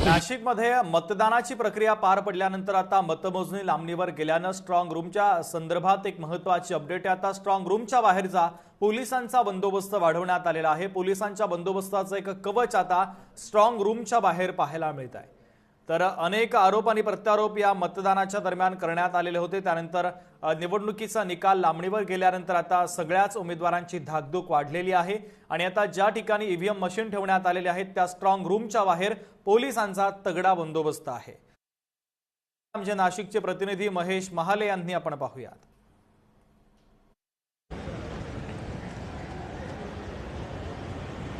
नाशिकमध्ये मतदानाची प्रक्रिया पार पडल्यानंतर आता मतमोजणी लांबणीवर गेल्यानं स्ट्रॉंग रूमच्या संदर्भात एक महत्त्वाची अपडेट आहे। आता स्ट्रॉंग रूमच्या बाहेरचा पोलिसांचा बंदोबस्त वाढवण्यात आलेला आहे। पोलिसांच्या बंदोबस्ताचं एक कवच आता स्ट्रॉंग रूमच्या बाहेर पाहायला मिळत आहे। तर अनेक आरोप आणि प्रत्यारोप या मतदानाच्या दरम्यान करण्यात आलेले होते। त्यानंतर निवडणुकीचा निकाल लांबणीवर गेल्यानंतर आता सगळ्याच उमेदवारांची धाकधूक वाढलेली आहे आणि आता ज्या ठिकाणी ईव्हीएम मशीन ठेवण्यात आलेले आहेत त्या स्ट्रॉंग रूमच्या बाहेर पोलिसांचा तगडा बंदोबस्त आहे। म्हणजे नाशिकचे प्रतिनिधी महेश महाले यांनी आपण पाहूयात।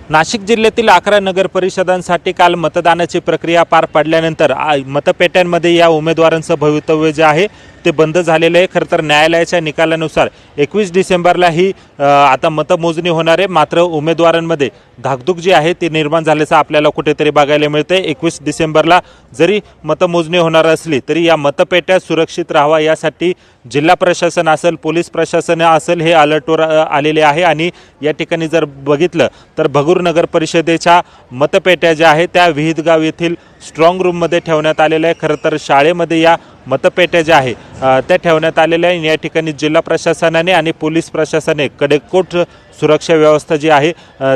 नाशिक जिल्ह्यातील 11 नगर परिषदांसाठी काल मतदानाची प्रक्रिया पार पडल्यानंतर मतपेट्यांमध्ये या उमेदवारांचं भवितव्य जे आहे ते बंद झालेलं आहे। खरं तर न्यायालयाच्या निकालानुसार 21 डिसेंबरला ही आता मतमोजणी होणार आहे। मात्र उमेदवारांमध्ये धाकधूक जी आहे ती निर्माण झाल्याचं आपल्याला कुठेतरी बघायला मिळते। 21 डिसेंबरला जरी मतमोजणी होणार असली तरी या मतपेट्या सुरक्षित राहावा यासाठी जिल्हा प्रशासन असेल, पोलीस प्रशासन असेल हे अलर्टवर आलेले आहे। आणि या ठिकाणी जर बघितलं तर भगूर नगर परिषदेच्या मतपेट्या ज्या आहेत त्या विहितगाव येथील स्ट्रॉंग रूममध्ये ठेवण्यात आलेल्या आहे। खरं तर शाळेमध्ये या मतपेट्या ज्या आहे त्या ठेवण्यात आलेल्या आहे। या ठिकाणी जिल्हा प्रशासनाने आणि पोलीस प्रशासनाने कडेकोट सुरक्षा व्यवस्था जी आहे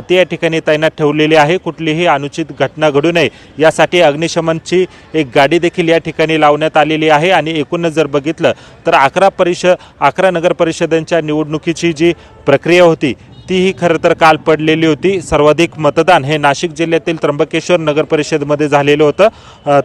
ती या ठिकाणी तैनात ठेवलेली आहे। कुठलीही अनुचित घटना घडू नये यासाठी अग्निशमनची एक गाडी देखील या ठिकाणी लावण्यात आलेली आहे। आणि एकूणच जर बघितलं तर 11 नगर परिषदांच्या निवडणुकीची जी प्रक्रिया होती तीही खरं तर काल पडलेली होती। सर्वाधिक मतदान हे नाशिक जिल्ह्यातील त्र्यंबकेश्वर नगर परिषदेमध्ये झालेलं होतं,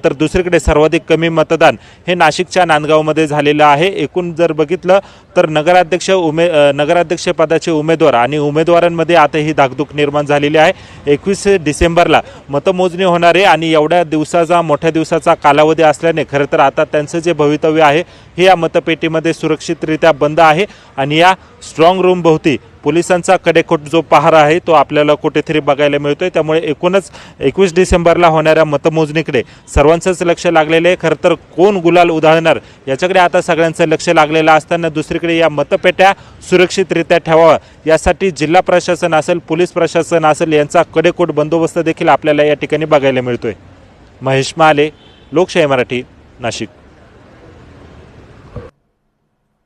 तर दुसरीकडे सर्वाधिक कमी मतदान हे नाशिकच्या नांदगावमध्ये झालेलं आहे। एकूण जर बघितलं तर नगराध्यक्ष पदाचे उमेदवार आणि उमेदवारांमध्ये आता ही धाकधूक निर्माण झालेली आहे। 21 डिसेंबरला मतमोजणी होणार आहे आणि एवढ्या मोठ्या दिवसाचा कालावधी असल्याने खरं तर आता त्यांचं जे भवितव्य आहे हे या मतपेटीमध्ये सुरक्षितरित्या बंद आहे। आणि या स्ट्रॉंग रूम भोवती पोलिसांचा कडेकोट जो पहारा आहे तो आपल्याला कुठेतरी बघायला मिळतोय। त्यामुळे एकूणच 21 डिसेंबरला होणाऱ्या मतमोजणीकडे सर्वांचंच लक्ष लागलेलं आहे। खरं तर कोण गुलाल उधळणार याच्याकडे आता सगळ्यांचं लक्ष लागलेलं असताना दुसरीकडे या मतपेट्या सुरक्षितरित्या ठेवावा यासाठी जिल्हा प्रशासन असेल, पोलीस प्रशासन असेल यांचा कडेकोट बंदोबस्त देखील आपल्याला या ठिकाणी बघायला मिळतोय। महेश महाले, लोकशाही मराठी, नाशिक।